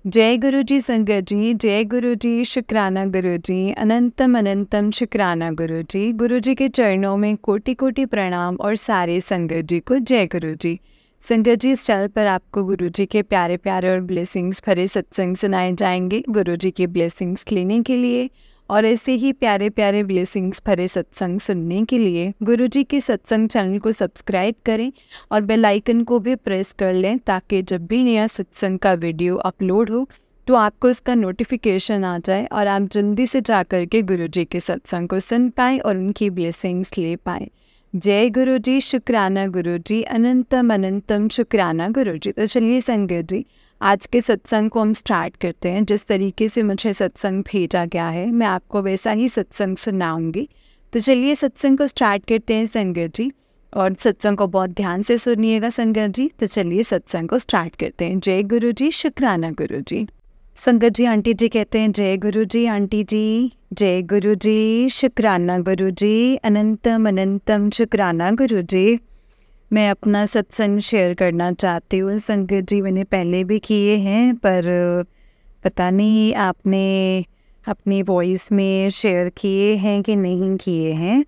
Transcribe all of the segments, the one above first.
जय गुरु जी संगत जी, जय गुरु जी, शुक्राना गुरु जी, अनंतम अनंतम शुक्राना गुरु जी। गुरु जी के चरणों में कोटि कोटि प्रणाम और सारे संगत जी को जय गुरु जी। संगत जी, इस चैनल पर आपको गुरु जी के प्यारे प्यारे और ब्लेसिंग्स भरे सत्संग सुनाए जाएंगे। गुरु जी की ब्लेसिंग्स लेने के लिए और ऐसे ही प्यारे प्यारे ब्लेसिंग्स भरे सत्संग सुनने के लिए गुरु जी के सत्संग चैनल को सब्सक्राइब करें और बेल आइकन को भी प्रेस कर लें, ताकि जब भी नया सत्संग का वीडियो अपलोड हो तो आपको इसका नोटिफिकेशन आ जाए और आप जल्दी से जा कर के गुरु जी के सत्संग को सुन पाएँ और उनकी ब्लेसिंग्स ले पाएँ। जय गुरु जी, शुक्राना गुरु जी, अनंतम अनंतम शुक्राना गुरु जी। तो चलिए संगत जी, आज के सत्संग को हम स्टार्ट करते हैं। जिस तरीके से मुझे सत्संग भेजा गया है मैं आपको वैसा ही सत्संग सुनाऊंगी। तो चलिए सत्संग को स्टार्ट करते हैं संगत जी, और सत्संग को बहुत ध्यान से सुनिएगा संगत जी। तो चलिए सत्संग को स्टार्ट करते हैं। जय गुरु जी, शुक्राना गुरु जी। संगत जी, आंटी जी कहते हैं जय गुरु जी आंटी जी, जय गुरु जी, शुक्राना गुरु जी, अनंतम अनंतम शुक्राना गुरु जी। मैं अपना सत्संग शेयर करना चाहती हूँ संगत जी। मैंने पहले भी किए हैं, पर पता नहीं आपने अपनी वॉइस में शेयर किए हैं कि नहीं किए हैं।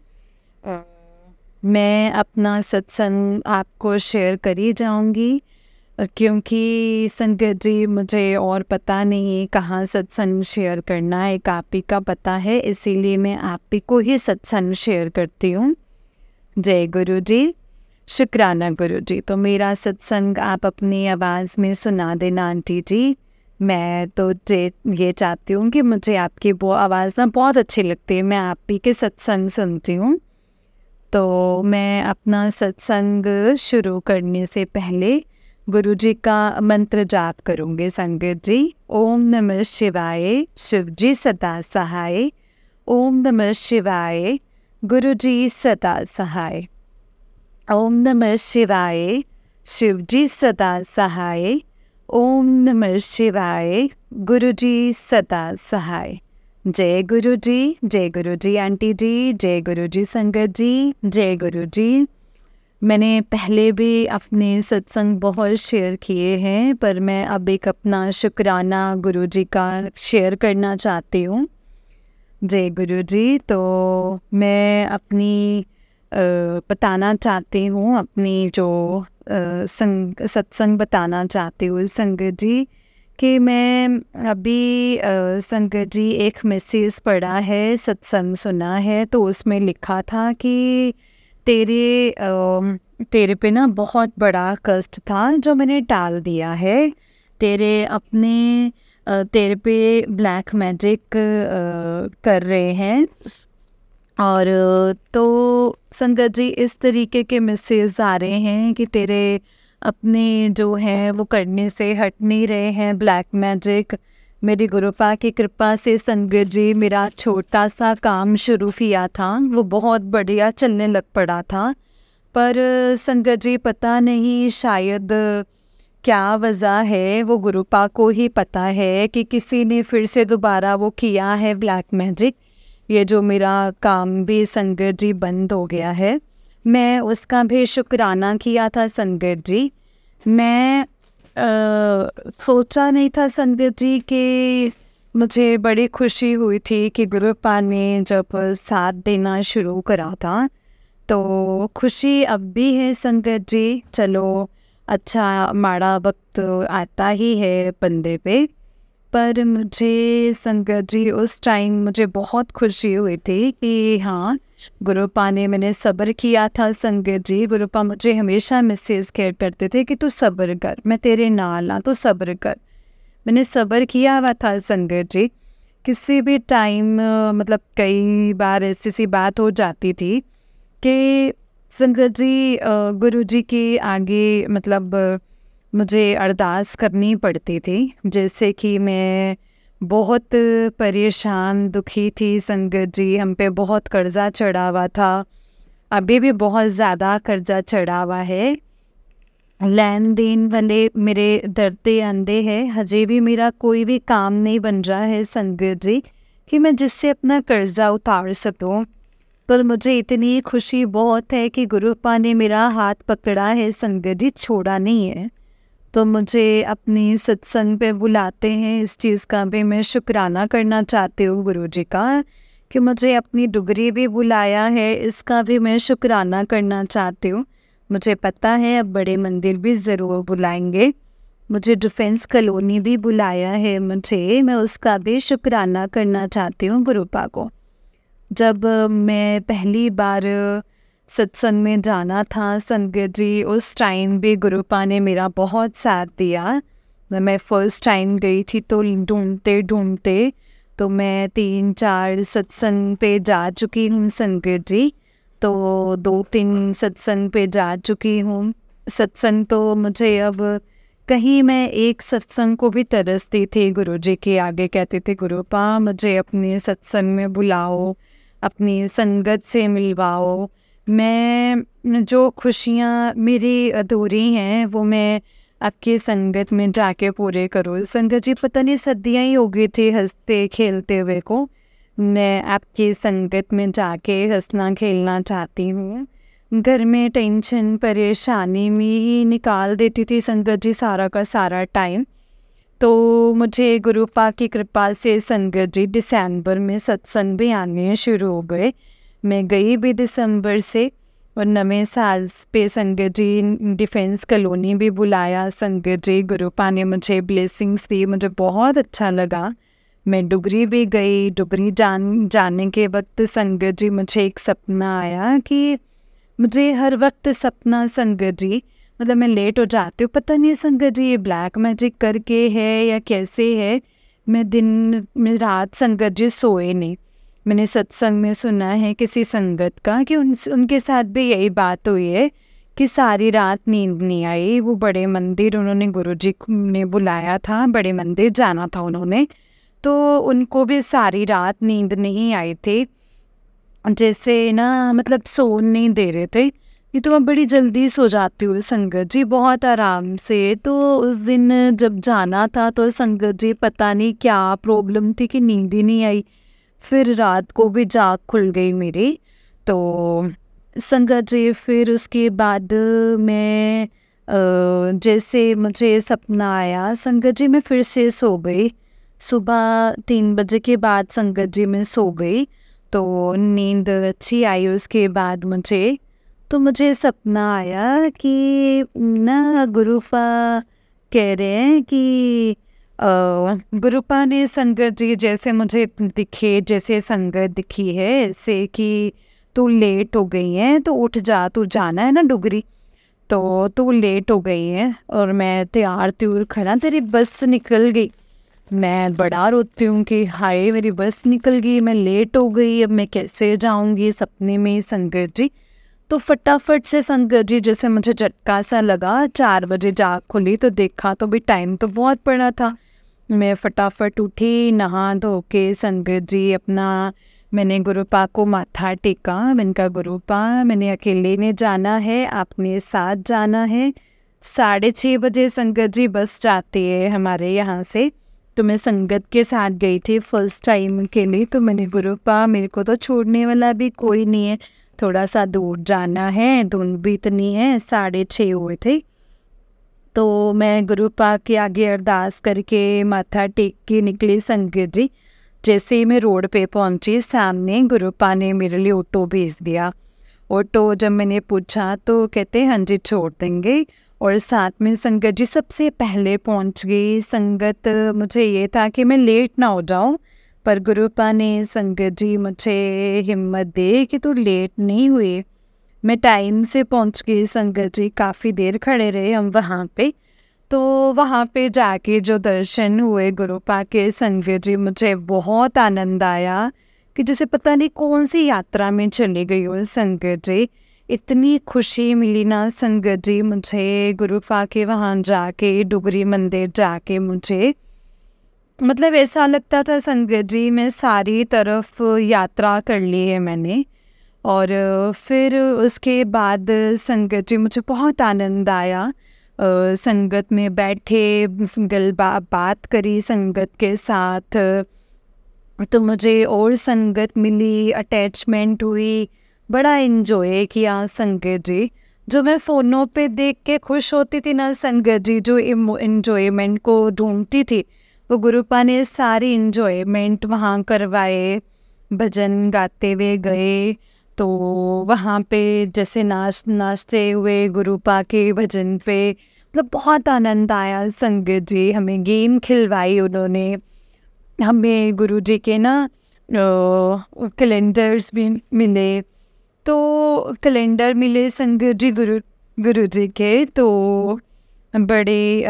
मैं अपना सत्संग आपको शेयर करी जाऊंगी, क्योंकि संगत जी मुझे और पता नहीं कहाँ सत्संग शेयर करना है। एक आप ही का पता है, इसीलिए मैं आप ही को ही सत्संग शेयर करती हूँ। जय गुरु जी, शुक्राना गुरु जी। तो मेरा सत्संग आप अपनी आवाज़ में सुना देना आंटी जी। मैं तो ये चाहती हूँ कि मुझे आपकी वो आवाज़ ना बहुत अच्छी लगती है, मैं आप ही के सत्संग सुनती हूँ। तो मैं अपना सत्संग शुरू करने से पहले गुरु जी का मंत्र जाप करूँगी संगत जी। ओम नमः शिवाय, शिव जी सदा सहाय। ओम नमः शिवाय, गुरु जी सदा सहाय। ओम नमः शिवाय, शिव जी सदा सहाय। ओम नमः शिवाय, गुरु जी सदा सहाय। जय गुरु जी आंटी जी, जय गुरु जी संगत जी, जय गुरु जी। मैंने पहले भी अपने सत्संग बहुत शेयर किए हैं, पर मैं अब एक अपना शुक्राना गुरु जी का शेयर करना चाहती हूँ। जय गुरु जी। तो मैं अपनी बताना चाहती हूँ, अपनी जो सत्संग बताना चाहती हूँ संगत जी, कि मैं अभी संगत जी एक मैसेज पढ़ा है, सत्संग सुना है, तो उसमें लिखा था कि तेरे पे ना बहुत बड़ा कष्ट था जो मैंने टाल दिया है। तेरे पे ब्लैक मैजिक कर रहे हैं। और तो संगत जी इस तरीके के मैसेज आ रहे हैं कि तेरे अपने जो हैं वो करने से हट नहीं रहे हैं ब्लैक मैजिक। मेरी गुरुपा की कृपा से संगत जी मेरा छोटा सा काम शुरू किया था, वो बहुत बढ़िया चलने लग पड़ा था। पर संगत जी पता नहीं शायद क्या वजह है, वो गुरुपा को ही पता है कि किसी ने फिर से दोबारा वो किया है ब्लैक मैजिक। ये जो मेरा काम भी संगत जी बंद हो गया है, मैं उसका भी शुक्राना किया था संगत जी। मैं सोचा नहीं था संगत जी कि मुझे बड़ी खुशी हुई थी कि गुरुपा ने जब साथ देना शुरू करा था, तो खुशी अब भी है संगत जी। चलो अच्छा माड़ा वक्त आता ही है बंदे पे, पर मुझे संगत जी उस टाइम मुझे बहुत खुशी हुई थी कि हाँ गुरुपा ने, मैंने सब्र किया था संगत जी। गुरुपा मुझे हमेशा मैसेज केयर करते थे कि तू सब्र कर, मैं तेरे नाल हाँ, तू सब्र कर। मैंने सब्र किया हुआ था संगत जी। किसी भी टाइम मतलब कई बार ऐसी सी बात हो जाती थी कि संगत जी गुरु जी के आगे मतलब मुझे अरदास करनी पड़ती थी। जैसे कि मैं बहुत परेशान दुखी थी संगत जी, हम पे बहुत कर्जा चढ़ा हुआ था, अभी भी बहुत ज़्यादा कर्जा चढ़ा हुआ है। लेन देन वाले मेरे डरते अंधे हैं, हजे भी मेरा कोई भी काम नहीं बन रहा है संगत जी कि मैं जिससे अपना कर्जा उतार सकूं। पर मुझे इतनी खुशी बहुत है कि गुरुपा ने मेरा हाथ पकड़ा है संगत जी, छोड़ा नहीं है। तो मुझे अपनी सत्संग पे बुलाते हैं। इस चीज़ का भी मैं शुक्राना करना चाहती हूँ गुरुजी का, कि मुझे अपनी डुगरी भी बुलाया है, इसका भी मैं शुक्राना करना चाहती हूँ। मुझे पता है अब बड़े मंदिर भी ज़रूर बुलाएंगे, मुझे डिफेंस कॉलोनी भी बुलाया है मुझे, मैं उसका भी शुक्राना करना चाहती हूँ गुरुपा को। जब मैं पहली बार सत्संग में जाना था संगत जी, उस टाइम भी गुरुपा ने मेरा बहुत साथ दिया। मैं फ़र्स्ट टाइम गई थी तो ढूंढते ढूंढते तो मैं 3-4 सत्संग पे जा चुकी हूँ संगत जी, तो 2-3 सत्संग पे जा चुकी हूँ। सत्संग तो मुझे अब कहीं मैं एक सत्संग को भी तरसती थी गुरुजी के आगे, कहती थी गुरुपा मुझे अपने सत्संग में बुलाओ, अपनी संगत से मिलवाओ, मैं जो खुशियाँ मेरी अधूरी हैं वो मैं आपकी संगत में जाके पूरे करूँ। संगत जी पता नहीं सदियाँ ही हो गई थी हंसते खेलते हुए को, मैं आपकी संगत में जाके हंसना खेलना चाहती हूँ। घर में टेंशन परेशानी में ही निकाल देती थी संगत जी सारा का सारा टाइम। तो मुझे गुरुपा की कृपा से संगत जी दिसंबर में सत्संग भी आने शुरू हो गए। मैं गई भी दिसंबर से, और नवे साल पे संगत जी डिफेंस कॉलोनी भी बुलाया संगत जी, गुरुपा ने मुझे ब्लेसिंग्स दी, मुझे बहुत अच्छा लगा। मैं डुगरी भी गई, डुगरी जाने के वक्त संगत जी मुझे एक सपना आया कि मुझे हर वक्त सपना संगत जी, मतलब मैं लेट हो जाती हूँ, पता नहीं संगत जी ये ब्लैक मैजिक करके है या कैसे है, मैं दिन में रात संगत जी सोए नहीं। मैंने सत्संग में सुना है किसी संगत का कि उनके साथ भी यही बात हुई है कि सारी रात नींद नहीं आई। वो बड़े मंदिर उन्होंने गुरुजी ने बुलाया था, बड़े मंदिर जाना था उन्होंने, तो उनको भी सारी रात नींद नहीं आई थी, जैसे ना मतलब सो नहीं दे रहे थे। ये तो मैं बड़ी जल्दी सो जाती हूँ संगत जी, बहुत आराम से। तो उस दिन जब जाना था तो संगत जी पता नहीं क्या प्रॉब्लम थी कि नींद ही नहीं आई, फिर रात को भी जाग खुल गई मेरी। तो संगत जी फिर उसके बाद मैं जैसे मुझे सपना आया संगत जी, मैं फिर से सो गई। सुबह 3 बजे के बाद संगत जी मैं सो गई, तो नींद अच्छी आई उसके बाद मुझे सपना आया कि ना गुरुपा कह रहे हैं कि गुरुपा ने संगत जी जैसे मुझे दिखे, जैसे संगत दिखी है ऐसे कि तू लेट हो गई है तो उठ जा, तू जाना है ना डुगरी, तो तू लेट हो गई है। और मैं तैयार त्यूर खड़ा, तेरी बस निकल गई। मैं बड़ा रोती हूँ कि हाय मेरी बस निकल गई, मैं लेट हो गई, अब मैं कैसे जाऊँगी, सपने में संगत जी। तो फटाफट से संगत जी जैसे मुझे झटका सा लगा, 4 बजे जाग खुली तो देखा तो भी टाइम तो बहुत पड़ा था। मैं फटाफट उठी, नहा धो के संगत जी अपना, मैंने गुरुपा को माथा टेका। मैंने कहा गुरुपा मैंने अकेले नहीं जाना है, आपने साथ जाना है। 6:30 बजे संगत जी बस जाती है हमारे यहाँ से, तो मैं संगत के साथ गई थी फर्स्ट टाइम के लिए। तो मैंने गुरुपा मेरे को तो छोड़ने वाला भी कोई नहीं है, थोड़ा सा दूर जाना है, धुंध भी इतनी है, 6:30 हुए थे। तो मैं गुरुपा के आगे अरदास करके माथा टेक के निकली संगत जी। जैसे ही मैं रोड पे पहुंची सामने गुरुपा ने मेरे लिए ऑटो भेज दिया। ऑटो जब मैंने पूछा तो कहते हाँ जी छोड़ देंगे, और साथ में संगत जी सबसे पहले पहुंच गई। संगत मुझे ये था कि मैं लेट ना हो जाऊं, पर गुरुपा ने संगत जी मुझे हिम्मत दे कि तू लेट नहीं हुई। मैं टाइम से पहुंच गई संगत जी, काफ़ी देर खड़े रहे हम वहाँ पे। तो वहाँ पे जाके जो दर्शन हुए गुरुपा के संगत जी, मुझे बहुत आनंद आया कि जैसे पता नहीं कौन सी यात्रा में चली गई हो संगत जी। इतनी खुशी मिली ना संगत जी मुझे गुरुपा के वहाँ जाके, डुगरी मंदिर जाके मुझे, मतलब ऐसा लगता था संगत जी मैं सारी तरफ यात्रा कर ली है मैंने। और फिर उसके बाद संगत जी मुझे बहुत आनंद आया। संगत में बैठे, बात करी संगत के साथ, तो मुझे और संगत मिली, अटैचमेंट हुई, बड़ा इन्जॉय किया संगत जी। जो मैं फ़ोनों पे देख के खुश होती थी ना संगत जी, जो इंजॉयमेंट को ढूंढती थी, वो गुरुपा ने सारी इंजॉयमेंट वहाँ करवाए। भजन गाते हुए गए तो वहाँ पे जैसे नाचते हुए गुरुपा के भजन पे मतलब बहुत आनंद आया संगत जी। हमें गेम खिलवाई उन्होंने, हमें गुरुजी के ना कैलेंडर्स भी मिले। तो कैलेंडर मिले संगत जी गुरुजी के, तो बड़े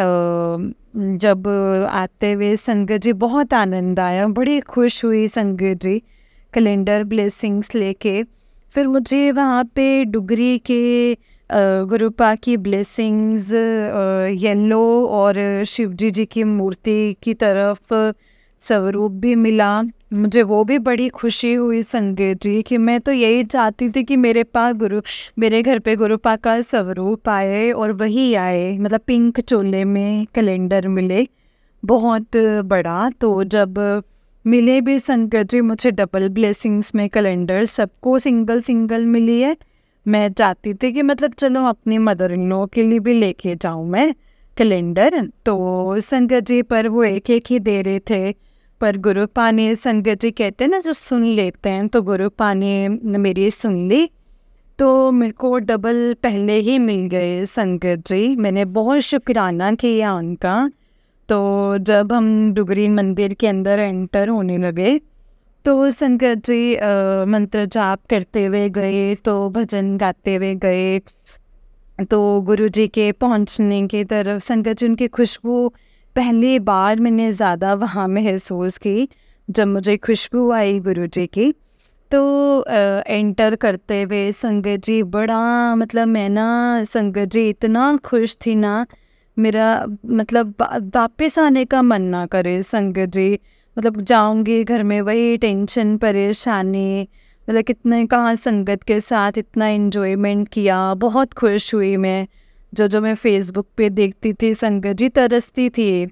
जब आते हुए संगत जी बहुत आनंद आया, बड़ी खुश हुई संगत जी कैलेंडर ब्लेसिंग्स लेके। फिर मुझे वहाँ पे डुगरी के गुरुपा की ब्लेसिंग्स येलो और शिवजी जी की मूर्ति की तरफ स्वरूप भी मिला। मुझे वो भी बड़ी खुशी हुई संगत जी कि मैं तो यही चाहती थी कि मेरे घर पे गुरुपा का स्वरूप आए, और वही आए, मतलब पिंक चोले में कैलेंडर मिले बहुत बड़ा। तो जब मिले भी संगत जी मुझे डबल ब्लेसिंग्स में कैलेंडर, सबको सिंगल सिंगल मिली है। मैं चाहती थी कि मतलब चलो अपनी मदर इन लॉ के लिए भी लेके जाऊँ मैं कैलेंडर। तो संगत जी पर वो एक एक ही दे रहे थे, पर गुरुपा ने, संगत जी कहते हैं ना जो सुन लेते हैं, तो गुरुपा ने मेरी सुन ली, तो मेरे को डबल पहले ही मिल गए संगत जी। मैंने बहुत शुक्राना किया उनका। तो जब हम डुगरी मंदिर के अंदर एंटर होने लगे तो संगत जी मंत्र जाप करते हुए गए, तो भजन गाते हुए गए। तो गुरुजी के पहुंचने की तरफ संगत जी, उनकी खुशबू पहली बार मैंने ज़्यादा वहाँ महसूस की जब मुझे खुशबू आई गुरुजी की। तो एंटर करते हुए संगत जी बड़ा, मतलब मैं ना संगत जी इतना खुश थी ना, मेरा मतलब वापस आने का मन ना करे संगत जी। मतलब जाऊंगी घर में वही टेंशन परेशानी, मतलब कितने कहाँ संगत के साथ इतना एंजॉयमेंट किया, बहुत खुश हुई मैं। जो मैं फेसबुक पे देखती थी संगत जी, तरसती थी।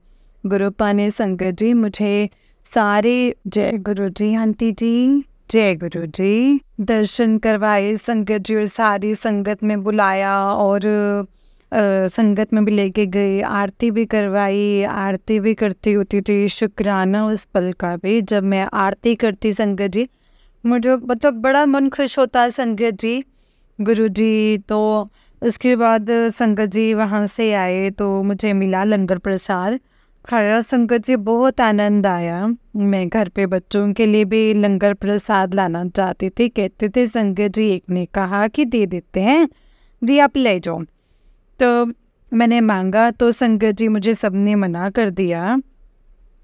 गुरुपा ने संगत जी मुझे सारे, जय गुरु जी आंटी जी, जय गुरु जी, दर्शन करवाए संगत जी, और सारी संगत में बुलाया और संगत में भी लेके गई, आरती भी करवाई। आरती भी करती होती थी, शुक्राना उस पल का भी। जब मैं आरती करती संगत जी, मुझे मतलब बड़ा मन खुश होता संगत जी गुरु जी। तो उसके बाद संगत जी वहाँ से आए तो मुझे मिला लंगर प्रसाद, खाया संगत जी, बहुत आनंद आया। मैं घर पे बच्चों के लिए भी लंगर प्रसाद लाना चाहती थी, कहते थे संगत जी, एक ने कहा कि दे देते हैं, दी आप ले जाओ। तो मैंने मांगा तो संगत जी मुझे सबने मना कर दिया।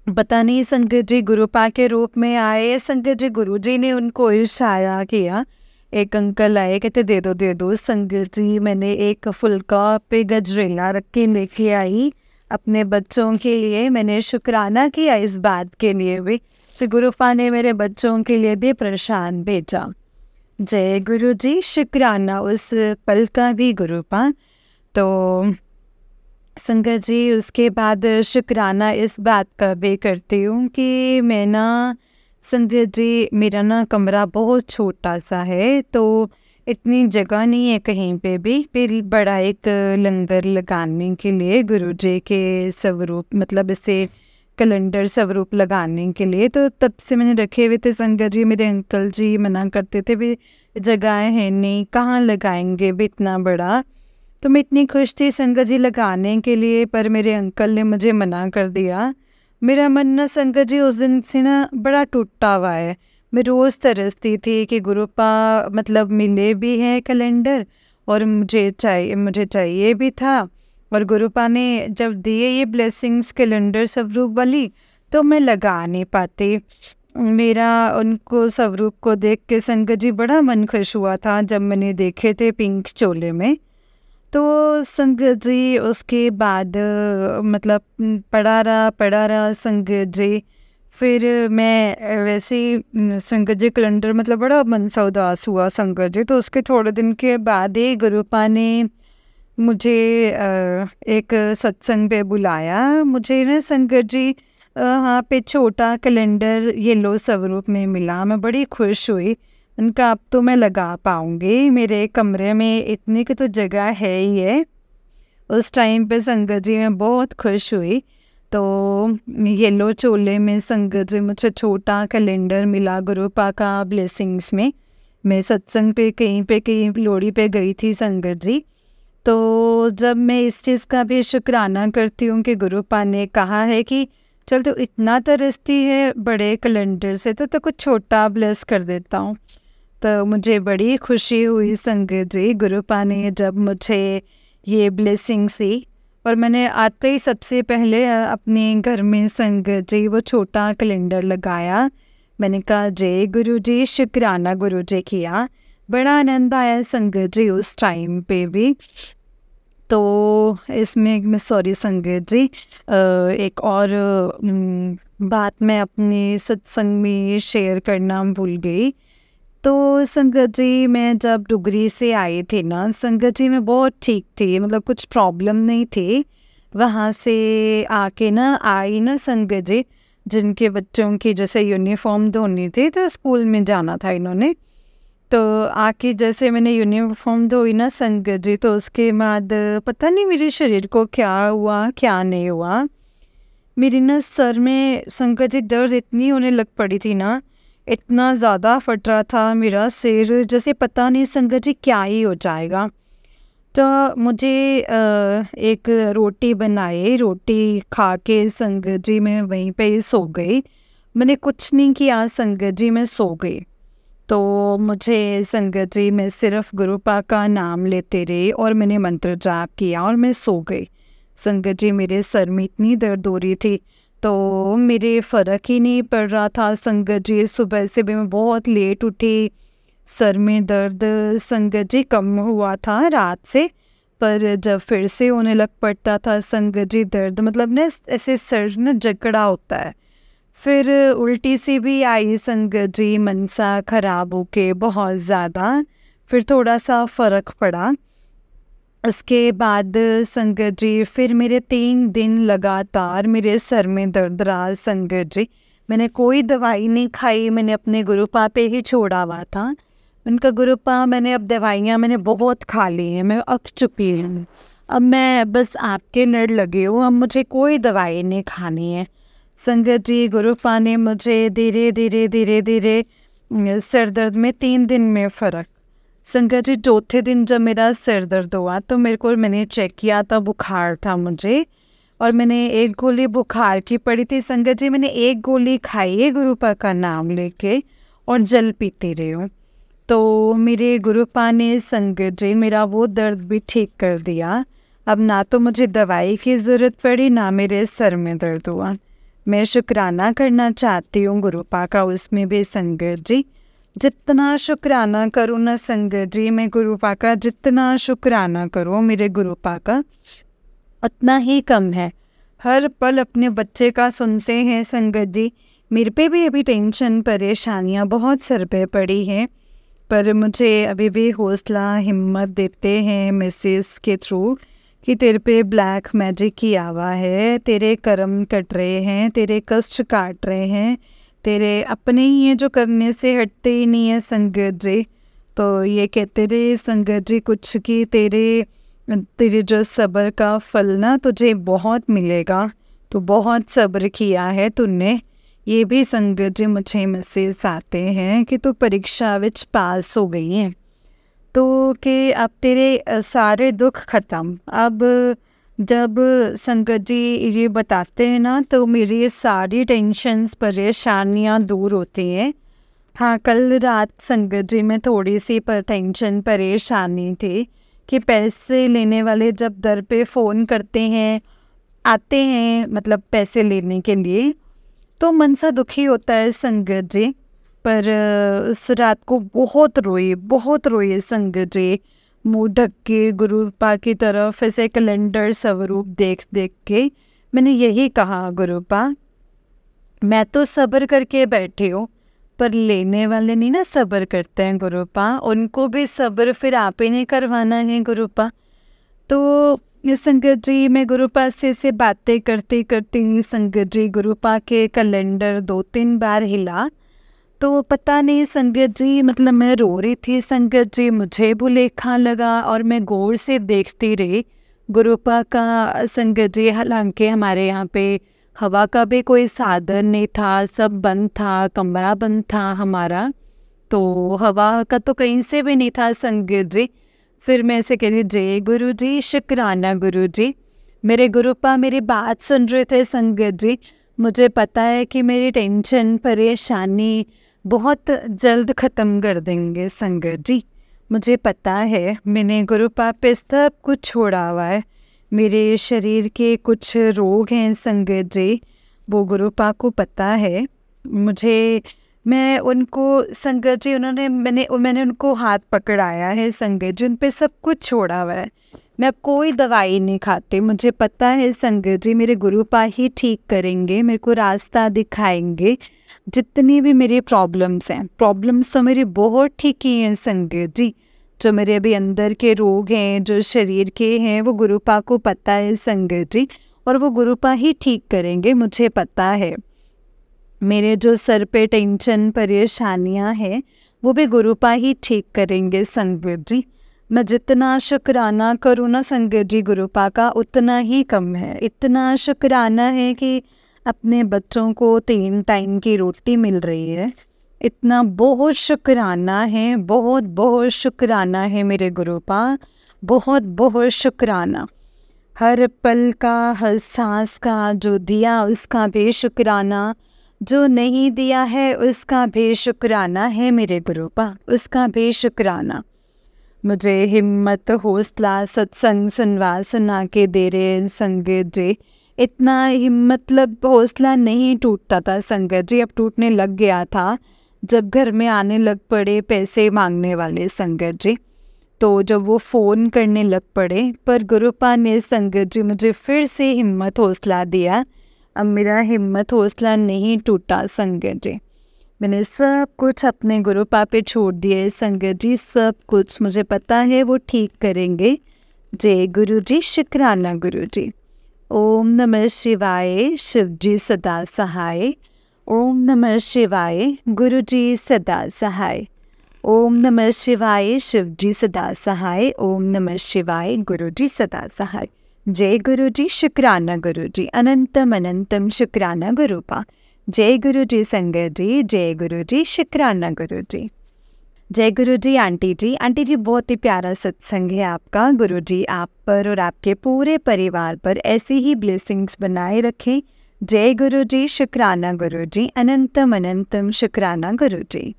पता नहीं संगत जी गुरुपा के रूप में आए, संगत जी गुरुजी ने उनको इशारा किया। एक अंकल आए, कहते दे दो संगत जी। मैंने एक फुल्का पे गजरेला रख के लेके आई अपने बच्चों के लिए। मैंने शुक्राना किया इस बात के लिए भी, तो गुरुपा ने मेरे बच्चों के लिए भी प्रसाद भेजा। जय गुरु जी, शुक्राना उस पल का भी गुरुपा। तो संगत जी उसके बाद शुक्राना इस बात का भी करती हूँ कि मैं ना संगत जी, मेरा ना कमरा बहुत छोटा सा है, तो इतनी जगह नहीं है कहीं पे भी फिर बड़ा एक लंगर लगाने के लिए गुरुजी के स्वरूप, मतलब इसे कैलेंडर स्वरूप लगाने के लिए। तो तब से मैंने रखे हुए थे संगत जी। मेरे अंकल जी मना करते थे भी जगह है नहीं, कहाँ लगाएंगे भी इतना बड़ा। तो मैं इतनी खुश थी संगत जी लगाने के लिए, पर मेरे अंकल ने मुझे मना कर दिया। मेरा मन ना संगत जी उस दिन से ना बड़ा टूटा हुआ है। मैं रोज़ तरसती थी कि गुरुपा मतलब मिले भी हैं कैलेंडर, और मुझे चाहिए भी था। और गुरुपा ने जब दिए ये ब्लेसिंग्स कैलेंडर स्वरूप वाली, तो मैं लगा नहीं पाती। मेरा उनको स्वरूप को देख के संगत जी बड़ा मन खुश हुआ था जब मैंने देखे थे पिंक चोले में। तो संगत जी उसके बाद मतलब पढ़ा रहा संगत जी। फिर मैं वैसे ही संगत जी कैलेंडर, मतलब बड़ा मन सा उदास हुआ संगत जी। तो उसके थोड़े दिन के बाद ही गुरुपा ने मुझे एक सत्संग पे बुलाया। मुझे ना संगत जी वहाँ पे छोटा कैलेंडर येलो स्वरूप में मिला। मैं बड़ी खुश हुई, उनका अब तो मैं लगा पाऊँगी, मेरे कमरे में इतनी की तो जगह है ही है। उस टाइम पे संगत जी मैं बहुत खुश हुई। तो येलो चोले में संगत जी मुझे छोटा कैलेंडर मिला गुरुपा का ब्लेसिंग्स में। मैं सत्संग पे कहीं लोहड़ी पे गई थी संगत जी। तो जब मैं इस चीज़ का भी शुक्राना करती हूँ कि गुरुपा ने कहा है कि चल तू इतना तरसती है बड़े कैलेंडर से तो कुछ छोटा ब्लेस कर देता हूँ। तो मुझे बड़ी खुशी हुई संगत जी, गुरुपा ने जब मुझे ये ब्लेसिंग्स दी। और मैंने आते ही सबसे पहले अपने घर में संगत जी वो छोटा कैलेंडर लगाया। मैंने कहा जय गुरु जी, शुक्राना गुरु जी किया। बड़ा आनंद आया संगत जी उस टाइम पे भी। तो इसमें मैं सॉरी संगत जी, एक और बात मैं अपने सत्संग में शेयर करना भूल गई। तो संगत जी मैं जब डुगरी से आई थी ना संगत जी मैं बहुत ठीक थी, मतलब कुछ प्रॉब्लम नहीं थी। वहाँ से आके ना आई ना संगत जी, जिनके बच्चों की जैसे यूनिफॉर्म धोनी थी तो स्कूल में जाना था इन्होंने। तो आके जैसे मैंने यूनिफॉर्म धोई ना संगत जी, तो उसके बाद पता नहीं मेरे शरीर को क्या हुआ क्या नहीं हुआ, मेरी ना सर में संगत जी दर्द इतनी होने लग पड़ी थी ना, इतना ज़्यादा फट रहा था मेरा सिर, जैसे पता नहीं संगत जी क्या ही हो जाएगा। तो मुझे एक रोटी बनाई, रोटी खा के संगत जी मैं वहीं पे ही सो गई। मैंने कुछ नहीं किया संगत जी, मैं सो गई। तो मुझे संगत जी मैं सिर्फ गुरुपा का नाम लेते रही और मैंने मंत्र जाप किया और मैं सो गई। संगत जी मेरे सर में इतनी दर्द हो रही थी तो मेरे फ़र्क ही नहीं पड़ रहा था संगत जी। सुबह से भी मैं बहुत लेट उठी, सर में दर्द संगत जी कम हुआ था रात से, पर जब फिर से होने लग पड़ता था संगत जी दर्द, मतलब ना ऐसे सर ना जकड़ा होता है। फिर उल्टी सी भी आई संगत जी, मन सा खराब होके बहुत ज़्यादा, फिर थोड़ा सा फ़र्क पड़ा। उसके बाद संगत जी फिर मेरे 3 दिन लगातार मेरे सर में दर्द रहा संगत जी। मैंने कोई दवाई नहीं खाई, मैंने अपने गुरुपा पे ही छोड़ा हुआ था। उनका गुरुपा मैंने अब दवाइयाँ मैंने बहुत खा ली हैं, मैं अक चुकी हूँ। अब मैं बस आपके लड़ लगी हूँ, अब मुझे कोई दवाई नहीं खानी है। संगत जी गुरुपा ने मुझे धीरे धीरे सर दर्द में 3 दिन में फ़र्क। संगत जी चौथे दिन जब मेरा सिर दर्द हुआ तो मैंने चेक किया था, बुखार था मुझे, और मैंने एक गोली बुखार की पड़ी थी संगत जी, मैंने एक गोली खाई है गुरुपा का नाम लेके और जल पीती रही हूँ। तो मेरे गुरुपा ने संगत जी मेरा वो दर्द भी ठीक कर दिया। अब ना तो मुझे दवाई की ज़रूरत पड़ी ना मेरे सर में दर्द हुआ। मैं शुक्राना करना चाहती हूँ गुरुपा का उसमें भी संगत जी। जितना शुक्राना करूँ ना संगत जी, मैं गुरुपा का जितना शुक्राना करूँ मेरे गुरुपा का उतना ही कम है। हर पल अपने बच्चे का सुनते हैं संगत जी। मेरे पे भी अभी टेंशन परेशानियाँ बहुत सर पे पड़ी हैं, पर मुझे अभी भी हौसला हिम्मत देते हैं मैसेज के थ्रू कि तेरे पे ब्लैक मैजिक किया हुआ है, तेरे कर्म कट रहे हैं, तेरे कष्ट काट रहे हैं, तेरे अपने ही हैं जो करने से हटते ही नहीं है संगत जी। तो ये कहते रहे संगत जी कुछ कि तेरे जो सब्र का फल ना तुझे बहुत मिलेगा, तो बहुत सब्र किया है तूने। ये भी संगत जी मुझे मैसेज आते हैं कि तू परीक्षा विच पास हो गई है, तो कि अब तेरे सारे दुख ख़त्म। अब जब संगत जी ये बताते हैं ना तो मेरी ये सारी टेंशन्स परेशानियाँ दूर होती हैं। हाँ, कल रात संगत जी में थोड़ी सी टेंशन परेशानी थी कि पैसे लेने वाले जब दर पे फ़ोन करते हैं, आते हैं मतलब पैसे लेने के लिए, तो मन सा दुखी होता है संगत जी। पर उस रात को बहुत रोई संगत जी, मुँह ढक के गुरुपा की तरफ ऐसे कैलेंडर स्वरूप देख के मैंने यही कहा, गुरुपा मैं तो सब्र करके बैठी हूँ, पर लेने वाले नहीं ना सब्र करते हैं गुरुपा, उनको भी सब्र फिर आप ही ने करवाना है गुरुपा। तो संगत जी मैं गुरुपा से बातें करते संगत जी गुरुपा के कैलेंडर 2-3 बार हिला, तो पता नहीं संगत जी, मतलब मैं रो रही थी संगत जी, मुझे भुलेखा लगा और मैं गौर से देखती रही गुरुपा का संगत जी। हालांकि हमारे यहाँ पे हवा का भी कोई साधन नहीं था, सब बंद था, कमरा बंद था हमारा, तो हवा का तो कहीं से भी नहीं था संगत जी। फिर मैं ऐसे कह रही, जय गुरु जी, शुक्राना गुरु जी। मेरे गुरुपा मेरी बात सुन रहे थे संगत जी। मुझे पता है कि मेरी टेंशन परेशानी बहुत जल्द ख़त्म कर देंगे संगत जी। मुझे पता है, मैंने गुरुपा पे सब कुछ छोड़ा हुआ है। मेरे शरीर के कुछ रोग हैं संगत जी, वो गुरुपा को पता है। मैं उनको संगत जी, मैंने उनको हाथ पकड़ाया है संगत जी, उन पे सब कुछ छोड़ा हुआ है। मैं अब कोई दवाई नहीं खाती, मुझे पता है संगत जी, मेरे गुरुपा ही ठीक करेंगे, मेरे को रास्ता दिखाएंगे। जितनी भी मेरी प्रॉब्लम्स हैं, प्रॉब्लम्स तो मेरी बहुत ठीक ही हैं संगत जी। जो मेरे अभी अंदर के रोग हैं, जो शरीर के हैं, वो गुरुपा को पता है संगत जी, और वो गुरुपा ही ठीक करेंगे, मुझे पता है। मेरे जो सर पे टेंशन परेशानियां हैं, वो भी गुरुपा ही ठीक करेंगे संगत जी। मैं जितना शुक्राना करूँ ना संगत जी गुरुपा का, उतना ही कम है। इतना शुक्राना है कि अपने बच्चों को 3 टाइम की रोटी मिल रही है, इतना बहुत शुक्राना है, बहुत बहुत शुक्राना है मेरे गुरुपा, बहुत बहुत शुक्राना। हर पल का, हर सांस का जो दिया उसका भी शुक्राना, जो नहीं दिया है उसका भी शुक्राना है मेरे गुरुपा, उसका भी शुक्राना। मुझे हिम्मत, हौसला सत्संग सुना के दे रहे संगत जी। इतना हिम्मत, मतलब हौसला नहीं टूटता था संगत जी, अब टूटने लग गया था जब घर में आने लग पड़े पैसे मांगने वाले संगत जी। तो जब वो फ़ोन करने लग पड़े, पर गुरुपा ने संगत जी मुझे फिर से हिम्मत हौसला दिया। अब मेरा हिम्मत हौसला नहीं टूटा संगत जी। मैंने सब कुछ अपने गुरुपा पे छोड़ दिया है संगत जी, सब कुछ मुझे पता है वो ठीक करेंगे। जय गुरु जी, शुक्राना गुरु जी। ओम नमः शिवाय, शिव जी सदा सहाय। ओम नमः शिवाय, गुरु जी सदा सहाय। ओम नमः शिवाय, शिव जी सदा सहाय। ओम नमः शिवाय, गुरु जी सदा सहाय। जय गुरु जी, शुक्राना गुरु जी। अनंतम अनंतम शुक्राना गुरुपा। जय गुरु जी संगत जी, जय गुरु जी, शुक्राना गुरु जी। जय गुरु जी आंटी जी। आंटी जी, बहुत ही प्यारा सत्संग है आपका। गुरु जी आप पर और आपके पूरे परिवार पर ऐसी ही ब्लेसिंग्स बनाए रखें। जय गुरु जी, शुक्राना गुरु जी। अनंतम अनंतम शुक्राना गुरु जी।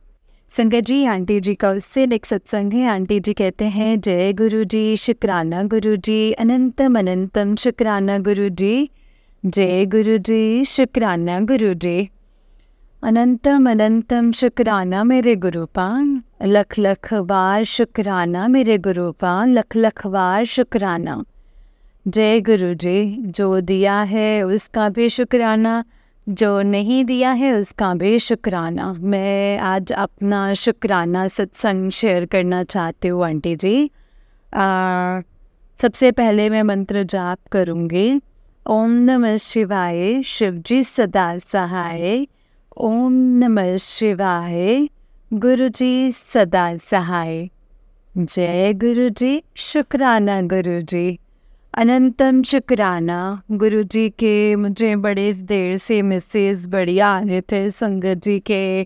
संगत जी, आंटी जी का उससे एक सत्संग है। आंटी जी कहते हैं, जय गुरु जी, शुक्राना गुरु जी। अनंतम अनंतम शुक्राना गुरु जी। जय गुरु जी, शुक्राना गुरु जी। अनंतम अनंतम शुक्राना मेरे गुरुपा, लख लख बार शुक्राना मेरे गुरुपा, लख लख बार शुक्राना। जय गुरु जी, जो दिया है उसका भी शुक्राना, जो नहीं दिया है उसका भी शुक्राना। मैं आज अपना शुक्राना सत्संग शेयर करना चाहती हूँ आंटी जी। सबसे पहले मैं मंत्र जाप करूँगी। ओम नमः शिवाय, शिव जी सदा सहाय। ओम नमः शिवाय, गुरु जी सदा सहाय। जय गुरु जी, शुक्राना गुरु जी। अनंतम शुक्राना गुरु जी के। मुझे बड़े देर से मैसेज बढ़िया आ रहे थे संगत जी के,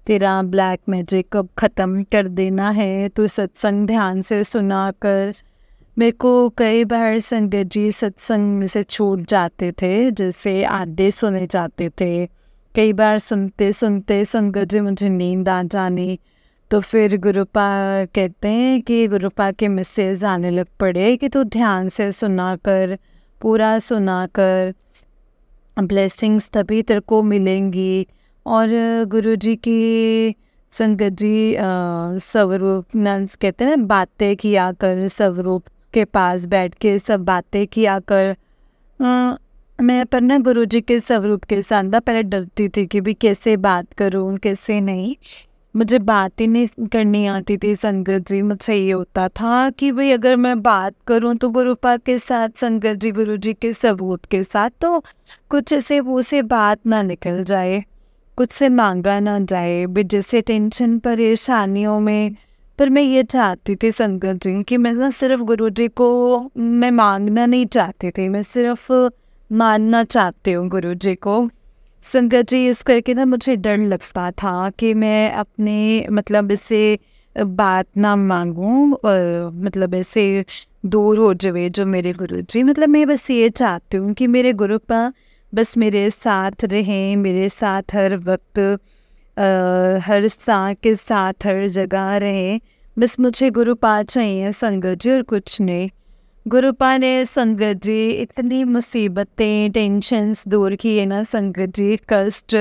तेरा ब्लैक मैजिक अब ख़त्म कर देना है, तो सत्संग ध्यान से सुना कर। मेरे को कई बार संगत जी सत्संग में से छूट जाते थे, जैसे आधे सुने जाते थे। कई बार सुनते सुनते संगत जी मुझे नींद आ जानी, तो फिर गुरुपा कहते हैं कि गुरुपा के मैसेज आने लग पड़े कि तू ध्यान से सुना कर, पूरा सुना कर, ब्लेसिंग्स तभी तेरे को मिलेंगी। और गुरु जी की संगत जी स्वरूप नंस कहते हैं, बातें किया कर, स्वरूप के पास बैठ के सब बातें किया कर। मैं पर ना गुरु जी के स्वरूप के साथ ना पहले डरती थी कि भी कैसे बात करूँ कैसे नहीं, मुझे बात ही नहीं करनी आती थी संगत जी। मुझे ये होता था कि भाई अगर मैं बात करूं तो गुरुपा के साथ, संगत जी गुरु जी के सबूत के साथ, तो कुछ ऐसे वो से बात ना निकल जाए। कुछ से मांगा ना जाए, भी जैसे टेंशन परेशानियों में। पर मैं ये चाहती थी संगत जी कि मैं ना सिर्फ गुरु जी को मैं मांगना नहीं चाहती थी, मैं सिर्फ मानना चाहती हूँ गुरु जी को। संगत जी इस करके ना मुझे डर लगता था कि मैं अपने मतलब इससे बात ना मांगूं, मतलब ऐसे दूर हो जाए जो मेरे गुरु जी। मतलब मैं बस ये चाहती हूँ कि मेरे गुरु पा बस मेरे साथ रहें, मेरे साथ हर वक्त हर सांस के साथ हर जगह रहें। बस मुझे गुरु पा चाहिए संगत जी, और कुछ नहीं। गुरुपा ने संगत जी इतनी मुसीबतें टेंशन्स दूर किए ना संगत जी, कष्ट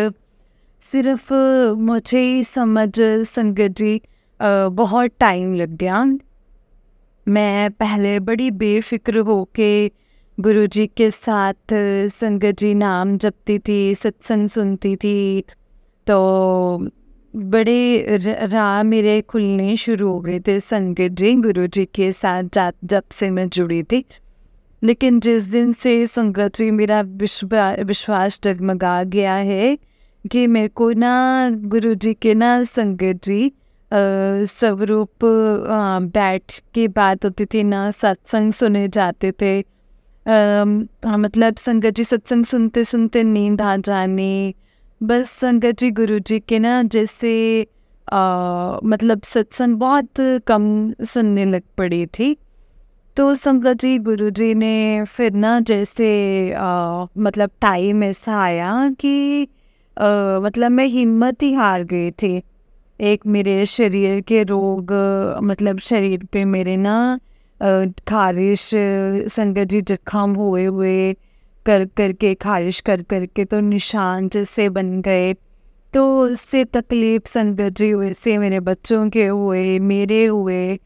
सिर्फ मुझे ही समझ संगत जी बहुत टाइम लग गया। मैं पहले बड़ी बेफिक्र होके गुरु जी के साथ संगत जी नाम जपती थी, सत्संग सुनती थी, तो बड़े राह मेरे खुलने शुरू हो गए थे संगत जी गुरु जी के साथ जब से मैं जुड़ी थी। लेकिन जिस दिन से संगत जी मेरा विश्वास डगमगा गया है कि मेरे को ना गुरु जी के ना संगत जी स्वरूप बैठ के बात होती थी ना, सत्संग सुने जाते थे। मतलब संगत जी सत्संग सुनते सुनते नींद आ जानी। बस संगत जी गुरु जी के ना जैसे मतलब सत्संग बहुत कम सुनने लग पड़ी थी। तो संगत जी गुरु जी ने फिर ना जैसे मतलब टाइम ऐसा आया कि मतलब मैं हिम्मत ही हार गई थी। एक मेरे शरीर के रोग, मतलब शरीर पे मेरे ना खारिश, संगत जी जख्म हुए हुए कर करके खारिश कर करके तो निशान जैसे बन गए। तो उससे तकलीफ संगत जी वैसे मेरे बच्चों के हुए, मेरे हुए।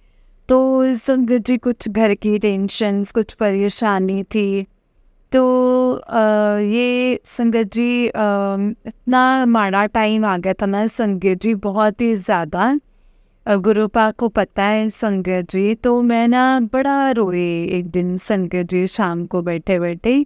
तो संगत जी कुछ घर की टेंशन्स, कुछ परेशानी थी। तो ये संगत जी इतना माड़ा टाइम आ गया था ना संगत जी, बहुत ही ज़्यादा। गुरुपा को पता है संगत जी। तो मैं ना बड़ा रोई एक दिन संगत जी, शाम को बैठे बैठे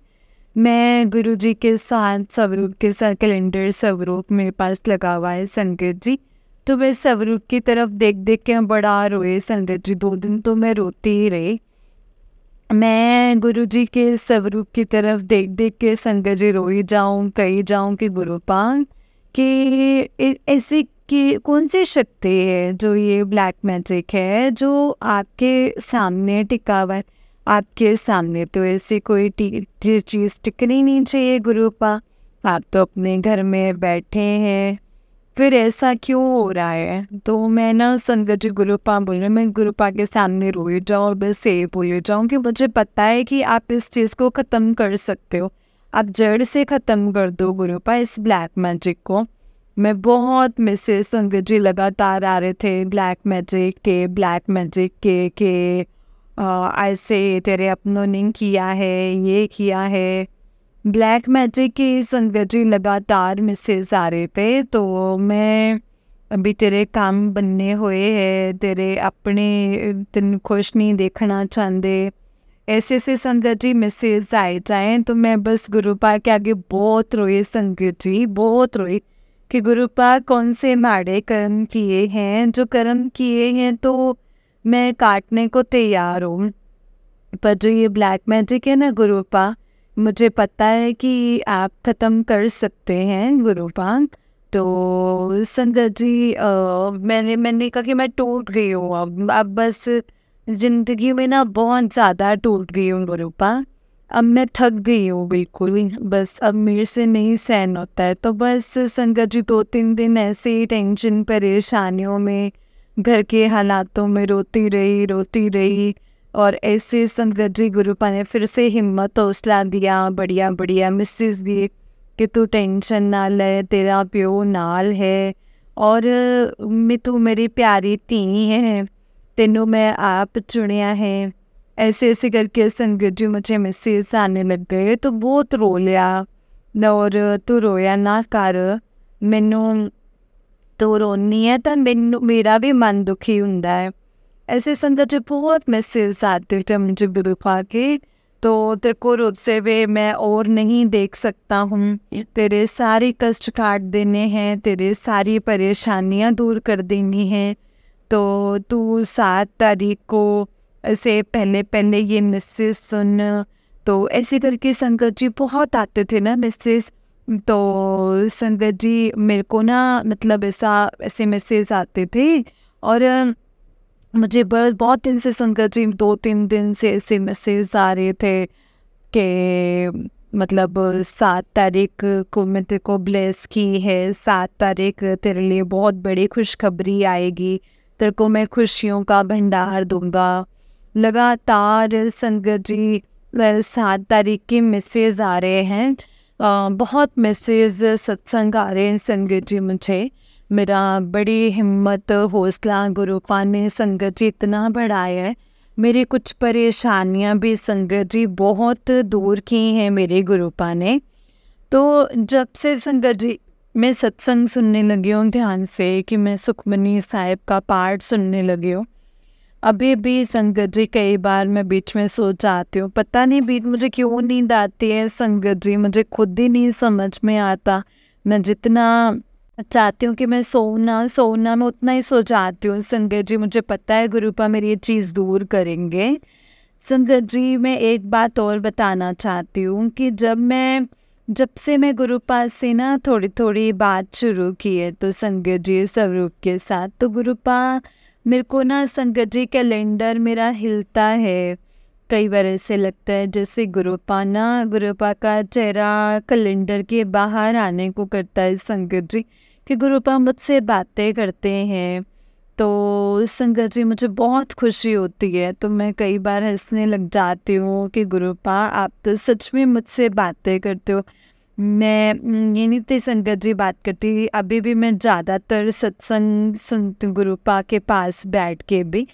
मैं गुरु जी के साथ स्वरूप के साथ कैलेंडर स्वरूप मेरे पास लगा हुआ है संगत जी। तो मैं स्वरूप की तरफ देख देख के बड़ा रोए संगत जी, 2 दिन तो मैं रोती ही रही। मैं गुरु जी के स्वरूप की तरफ देख देख के संगत जी रोई जाऊं, कही जाऊं कि गुरुपा कि ऐसी कि कौन सी शक्ति है जो ये ब्लैक मैजिक है जो आपके सामने टिका हुआ है। आपके सामने तो ऐसी कोई चीज़ टिकनी नहीं चाहिए गुरुपा, आप तो अपने घर में बैठे हैं, फिर ऐसा क्यों हो रहा है। तो मैं ना संगत जी गुरुपा बोल रहे, मैं गुरुपा के सामने रोई जाऊँ और बस ये बोल जाऊँ कि मुझे पता है कि आप इस चीज़ को ख़त्म कर सकते हो, आप जड़ से ख़त्म कर दो गुरुपा इस ब्लैक मैजिक को। मैं बहुत मैसेज संगत जी लगातार आ रहे थे ब्लैक मैजिक के, ब्लैक मैजिक के ऐसे तेरे अपनों ने किया है, ये किया है, ब्लैक मैजिक की संगत जी लगातार मैसेज आ रहे थे। तो मैं अभी तेरे काम बनने हुए हैं, तेरे अपने दिन खुश नहीं देखना चाहते, ऐसे ऐसे संगत जी मैसेज आए जाएँ। तो मैं बस गुरुपा के आगे बहुत रोई संगत जी, बहुत रोई कि गुरुपा कौन से माड़े कर्म किए हैं, जो कर्म किए हैं तो मैं काटने को तैयार हूँ, पर जो ये ब्लैक मैजिक है ना गुरुपा, मुझे पता है कि आप ख़त्म कर सकते हैं गुरुपा। तो संगत जी मैंने कहा कि मैं टूट गई हूँ, अब बस ज़िंदगी में ना बहुत ज़्यादा टूट गई हूँ गुरुपा। अब मैं थक गई हूँ बिल्कुल, बस अब मेरे से नहीं सहन होता है। तो बस संगत जी 2-3 दिन ऐसे ही टेंशन परेशानियों में, घर के हालातों में रोती रही। और ऐसे संगत जी गुरुपा ने फिर से हिम्मत हौसला दिया, बढ़िया बढ़िया मैसेज दिए कि तू टेंशन ना ले, तेरा प्यो नाल है, और मैं तू मेरी प्यारी धी है, तेनों मैं आप चुनिया है। ऐसे ऐसे करके संगत जी मुझे मैसेज आने लग गए। तो बहुत रो लिया, और तू रोया ना कर, मैनू तू रोनी है तो मैनू मेरा भी मन दुखी हुंदा है। ऐसे संगत जी बहुत मैसेज आते थे मुझे गुरुपा के। तो तेरे को रोते हुए मैं और नहीं देख सकता हूँ। तेरे सारे कष्ट काट देने हैं, तेरे सारी परेशानियाँ दूर कर देनी हैं। तो तू 7 तारीख को ऐसे पहले पहले ये मैसेज सुन। तो ऐसे करके संगत जी बहुत आते थे ना मैसेज। तो संगत जी मेरे को ना मतलब ऐसे मैसेज आते थे। और मुझे बहुत दिन से संगत जी 2-3 दिन से ऐसे मैसेज आ रहे थे कि मतलब 7 तारीख को मैं तेरे को ब्लेस की है, 7 तारीख तेरे लिए बहुत बड़ी खुशखबरी आएगी, तेरे को मैं खुशियों का भंडार दूंगा। लगातार संगत जी 7 तारीख के मैसेज आ रहे हैं। बहुत मैसेज सत्संग आ रहे हैं संगत जी मुझे। मेरा बड़ी हिम्मत हौसला गुरुपा ने संगत जी इतना बढ़ाया है। मेरी कुछ परेशानियां भी संगत जी बहुत दूर की हैं मेरे गुरुपा ने। तो जब से संगत जी मैं सत्संग सुनने लगी हूँ ध्यान से, कि मैं सुखमनी साहिब का पाठ सुनने लगी हूँ, अभी भी संगत जी कई बार मैं बीच में सो जाती हूँ। पता नहीं बीच मुझे क्यों नींद आती है संगत जी, मुझे खुद ही नहीं समझ में आता। मैं जितना चाहती हूँ कि मैं सोना मैं उतना ही सो जाती हूँ संगत जी। मुझे पता है गुरुपा मेरी ये चीज़ दूर करेंगे। संगत जी मैं एक बात और बताना चाहती हूँ कि जब से मैं गुरुपा से ना थोड़ी थोड़ी बात शुरू की है तो संगत जी स्वरूप के साथ, तो गुरुपा मेरे को ना संगत जी कैलेंडर मेरा हिलता है। कई बार ऐसे लगता है जैसे गुरुपा का चेहरा कैलेंडर के बाहर आने को करता है संगत जी, कि गुरुपा मुझसे बातें करते हैं। तो संगत जी मुझे बहुत खुशी होती है। तो मैं कई बार हंसने लग जाती हूँ कि गुरुपा आप तो सच में मुझसे बातें करते हो। मैं ये नहीं थी संगत जी बात करती, अभी भी मैं ज़्यादातर सत्संग सुनती हूँ गुरुपा के पास बैठ के भी,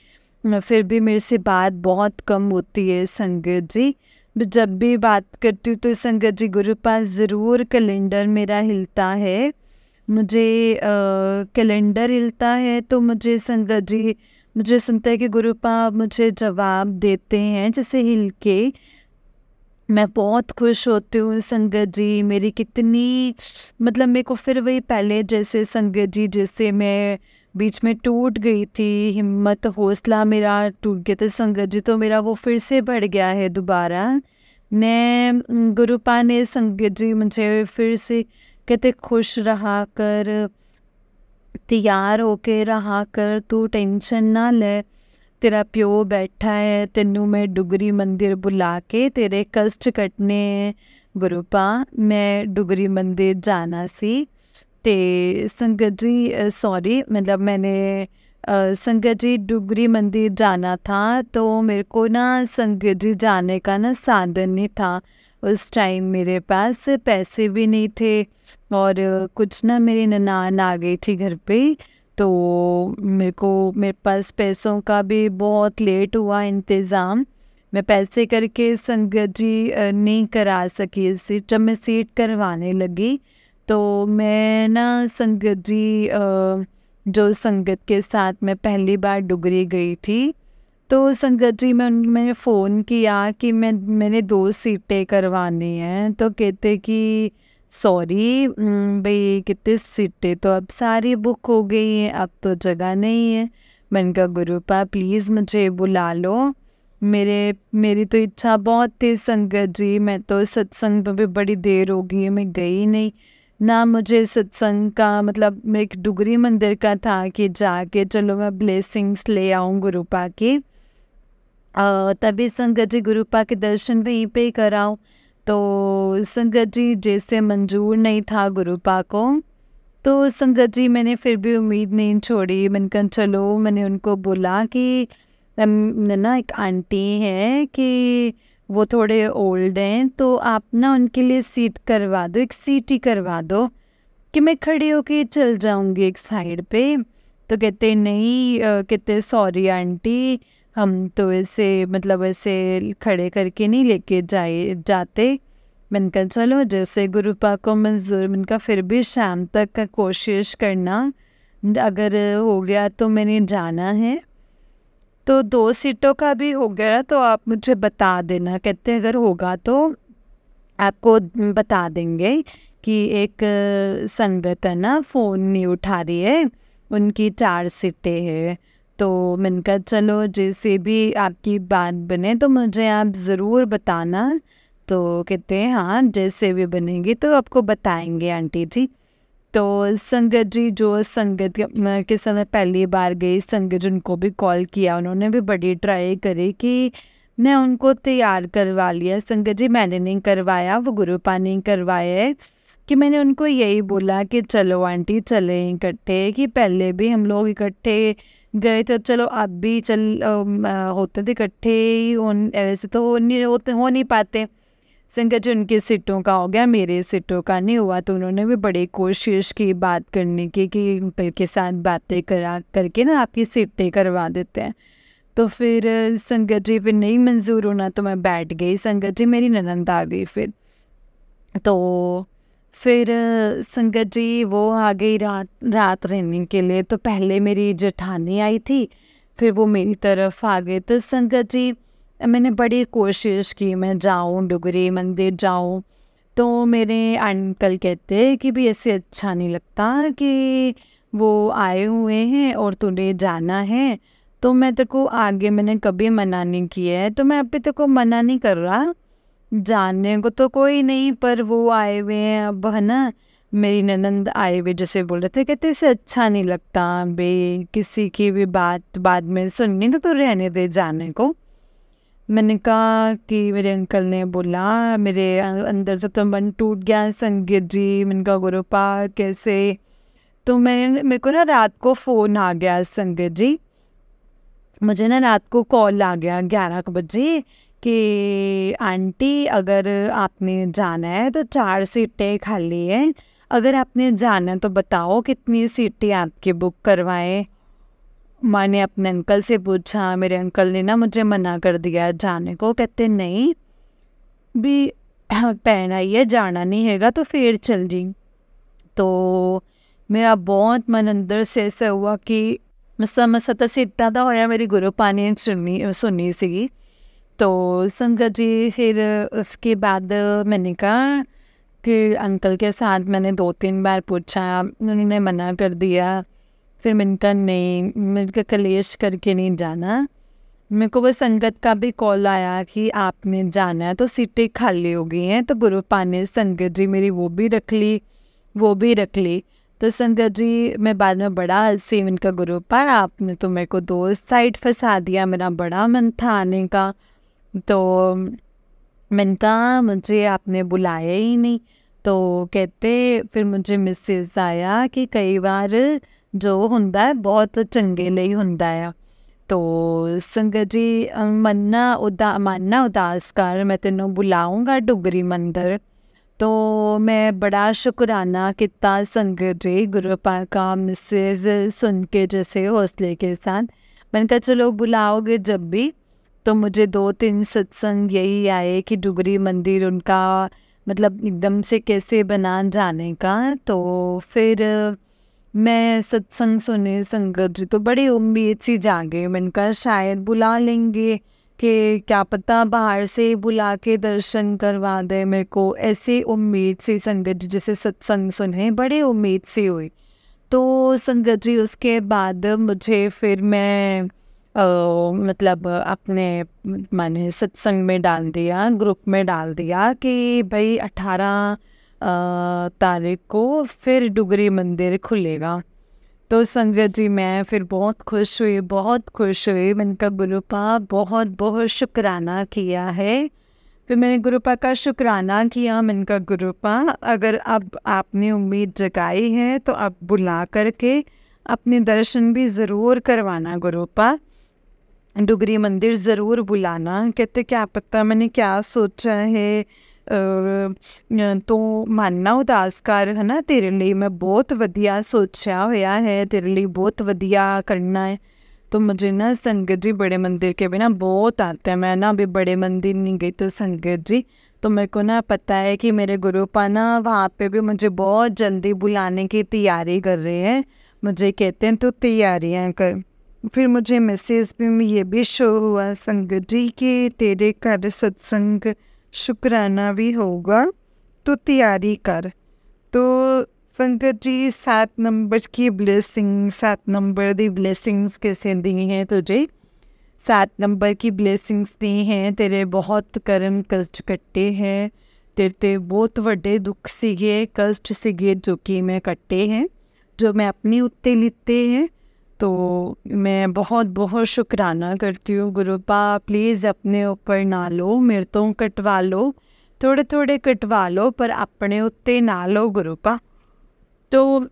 फिर भी मेरे से बात बहुत कम होती है संगत जी। जब भी बात करती हूँ तो संगत जी गुरुपा ज़रूर कैलेंडर मेरा हिलता है। मुझे कैलेंडर हिलता है तो मुझे संगत जी मुझे सुनता है कि गुरुपा मुझे जवाब देते हैं जैसे हिल के। मैं बहुत खुश होती हूँ संगत जी। मेरी कितनी मतलब मेरे को फिर वही पहले जैसे संगत जी, जैसे मैं बीच में टूट गई थी, हिम्मत हौसला मेरा टूट गया था संगत जी, तो मेरा वो फिर से बढ़ गया है दोबारा। मैं गुरुपा ने संगत जी मुझे फिर से कहते खुश रहा कर, तैयार होके रहा कर, तू टेंशन ना ले, तेरा प्यो बैठा है, तेनू मैं डुगरी मंदिर बुला के तेरे कष्ट कटने। गुरुपा मैं डुगरी मंदिर जाना सी ते संगत जी सॉरी मतलब मैंने संगत जी डुगरी मंदिर जाना था, तो मेरे को ना संगत जी जाने का ना साधन नहीं था। उस टाइम मेरे पास पैसे भी नहीं थे और कुछ ना मेरी ननान आ गई थी घर पे, तो मेरे पास पैसों का भी बहुत लेट हुआ इंतज़ाम। मैं पैसे करके संगत जी नहीं करा सकी सीट। जब मैं सीट करवाने लगी तो मैं ना संगत जी जो संगत के साथ मैं पहली बार डुगरी गई थी, तो संगत जी मैंने फ़ोन किया कि मैंने 2 सीटें करवानी हैं। तो कहते कि सॉरी भाई कितनी सीटें तो अब सारी बुक हो गई हैं, अब तो जगह नहीं है। मैंने कहा गुरुपा प्लीज़ मुझे बुला लो, मेरी तो इच्छा बहुत थी संगत जी। मैं तो सत्संग में भी बड़ी देर हो गई है, मैं गई नहीं ना। मुझे सत्संग का मतलब मैं एक डुगरी मंदिर का था कि जाके चलो मैं ब्लेसिंग्स ले आऊँ गुरुपा की। तभी संगत जी गुरुपा के दर्शन वहीं पे ही कराऊँ। तो संगत जी जैसे मंजूर नहीं था गुरुपा को, तो संगत जी मैंने फिर भी उम्मीद नहीं छोड़ी। मैंने कहा चलो, मैंने उनको बोला कि ना एक आंटी है कि वो थोड़े ओल्ड हैं, तो आप ना उनके लिए सीट करवा दो, एक सीट ही करवा दो कि मैं खड़ी होके चल जाऊंगी एक साइड पे। तो कहते नहीं, कहते सॉरी आंटी, हम तो ऐसे मतलब ऐसे खड़े करके नहीं लेके जाते। मैंने कहा चलो जैसे गुरुपा को मंजूर। मैंने कहा फिर भी शाम तक का कोशिश करना, अगर हो गया तो मैंने जाना है। तो 2 सीटों का भी हो गया, तो आप मुझे बता देना। कहते अगर होगा तो आपको बता देंगे कि एक संगत है ना, फ़ोन नहीं उठा रही है, उनकी 4 सीटें हैं। तो मैंने कहा चलो जैसे भी आपकी बात बने तो मुझे आप ज़रूर बताना। तो कहते हैं हाँ जैसे भी बनेगी तो आपको बताएंगे आंटी जी। तो संगत जी जो संगत के समय पहली बार गई संगत जिनको भी कॉल किया, उन्होंने भी बड़ी ट्राई करी कि मैं उनको तैयार करवा लिया। संगत जी मैंने नहीं करवाया, वो गुरुपा ने करवाया है। कि मैंने उनको यही बोला कि चलो आंटी चलें इकट्ठे, कि पहले भी हम लोग इकट्ठे गए तो चलो अब भी होते थे इकट्ठे ही। ऐसे तो हो नहीं पाते। संगत जी उनकी सीटों का हो गया, मेरे सीटों का नहीं हुआ। तो उन्होंने भी बड़ी कोशिश की बात करने की कि अंकल के साथ बातें करा करके ना आपकी सीटें करवा देते हैं। तो फिर संगत जी फिर नहीं मंजूर होना तो मैं बैठ गई। संगत जी मेरी ननंद आ गई फिर। तो फिर संगत जी वो आ गई रात रहने के लिए। तो पहले मेरी जेठानी आई थी, फिर वो मेरी तरफ आ गए। तो संगत जी मैंने बड़ी कोशिश की मैं जाऊं, डुगरी मंदिर जाऊं। तो मेरे अंकल कहते हैं कि भी ऐसे अच्छा नहीं लगता कि वो आए हुए हैं और तुझे जाना है। तो मैं तेरे को आगे मैंने कभी मना नहीं किया है, तो मैं अभी तेरे को मना नहीं कर रहा, जानने को तो कोई नहीं, पर वो आए हुए हैं अब है ना। मेरी ननंद आए हुए जैसे बोल रहे थे, कहते इसे अच्छा नहीं लगता बे किसी की भी बात बाद में सुननी, तो रहने दे जाने को। मैंने कहा कि मेरे अंकल ने बोला, मेरे अंदर से तो मन टूट गया संगीत जी। मैंने कहा गुरुपा कैसे। तो मेरे को ना रात को फ़ोन आ गया संगीत जी, मुझे ना रात को कॉल आ गया 11 बजे कि आंटी अगर आपने जाना है तो 4 सीटें खाली हैं, अगर आपने जाना है तो बताओ कितनी सीटें आपकी बुक करवाएं। मैंने अपने अंकल से पूछा, मेरे अंकल ने ना मुझे मना कर दिया जाने को। कहते नहीं भी पहना ही है, जाना नहीं हैगा तो फिर चल जी। तो मेरा बहुत मन अंदर से ऐसा हुआ कि मसा तो सीटा था होया मेरी गुरुपा ने सुनी सी। तो संगत जी फिर उसके बाद मैंने कहा कि अंकल के साथ मैंने 2-3 बार पूछा, उन्होंने मना कर दिया। फिर मैंने कहा नहीं, मेरे को कलेश करके नहीं जाना। मेरे को वो संगत का भी कॉल आया कि आपने जाना है तो सीटें खाली हो गई हैं। तो गुरुपा ने संगत जी मेरी वो भी रख ली। तो संगत जी मैं बाद में बड़ा हंसी, इनका गुरुपा आपने तो मेरे को 2 साइड फंसा दिया, मेरा बड़ा मन था आने का। तो मैंने कहा मुझे आपने बुलाया ही नहीं। तो कहते फिर मुझे मैसेज आया कि कई बार जो हुंदा है बहुत चंगे लिए हुंदा है। तो संगत जी मन उदास कर, मैं तेनों बुलाऊंगा डुगरी मंदिर। तो मैं बड़ा शुक्राना किया संगत जी गुरुपा का मैसेज सुन के जैसे हौसले के साथ। मैंने कहा चलो बुलाओगे जब भी। तो मुझे 2-3 सत्संग यही आए कि डुगरी मंदिर उनका मतलब एकदम से कैसे बना जाने का। तो फिर मैं सत्संग सुने संगत जी, तो बड़ी उम्मीद सी जागे। मैंने कहा शायद बुला लेंगे, कि क्या पता बाहर से बुला के दर्शन करवा दे मेरे को, ऐसी उम्मीद सी संगत जी जैसे सत्संग सुने बड़ी उम्मीद सी हुई। तो संगत जी उसके बाद मुझे फिर मैं मतलब अपने माने सत्संग में डाल दिया, ग्रुप में डाल दिया कि भाई 18 तारीख को फिर डुगरी मंदिर खुलेगा। तो संगत जी मैं फिर बहुत खुश हुई। मैंने कहा गुरुपा बहुत बहुत शुक्राना किया है। फिर मैंने गुरुपा का शुक्राना किया। मैंने कहा गुरुपा अगर अब आपने उम्मीद जगाई है तो अब बुला करके अपने दर्शन भी ज़रूर करवाना गुरुपा, डुगरी मंदिर ज़रूर बुलाना। कहते क्या पता मैंने क्या सोचा है, तो मानना उदासकार है ना तेरे लिए, मैं बहुत वधिया सोचा होया है, तेरे लिए बहुत वधिया करना है। तो मुझे ना संगत जी बड़े मंदिर के बिना बहुत आता है, मैं ना अभी बड़े मंदिर नहीं गई। तो संगत जी तो मेरे को ना पता है कि मेरे गुरुपा ना वहाँ पे भी मुझे बहुत जल्दी बुलाने की तैयारी कर रहे हैं। मुझे कहते हैं तो तैयारियाँ कर। फिर मुझे मैसेज में ये भी शो हुआ संगत जी कि तेरे घर सत्संग शुक्राना भी होगा, तो तैयारी कर। तो संगत जी 7 नंबर की ब्लेसिंग, 7 नंबर दी ब्लेसिंग्स कैसे दी हैं तुझे? 7 नंबर की ब्लेसिंग्स दी हैं। तेरे बहुत कर्म कष्ट कट्टे हैं, तेरे बहुत वड्डे दुख सीगे कष्ट सीगे जो कि मैं कट्टे हैं, जो मैं अपनी उत्ते लिते हैं। तो मैं बहुत बहुत शुक्राना करती हूँ। गुरुपा प्लीज़ अपने ऊपर ना लो, मेरे तो कटवा लो, थोड़े थोड़े कटवा लो पर अपने उत्ते ना लो गुरुपा। तो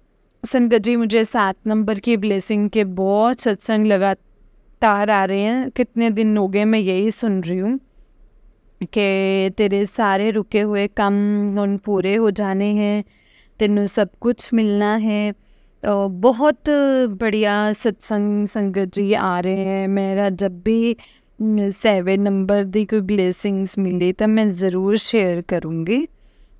संगत जी मुझे 7 नंबर की ब्लेसिंग के बहुत सत्संग लगातार आ रहे हैं। कितने दिन हो गए मैं यही सुन रही हूँ कि तेरे सारे रुके हुए काम उन पूरे हो जाने हैं, तेनों सब कुछ मिलना है। बहुत बढ़िया सत्संग संगत जी आ रहे हैं। मेरा जब भी 7 नंबर दी कोई ब्लेसिंग्स मिली तो मैं ज़रूर शेयर करूँगी।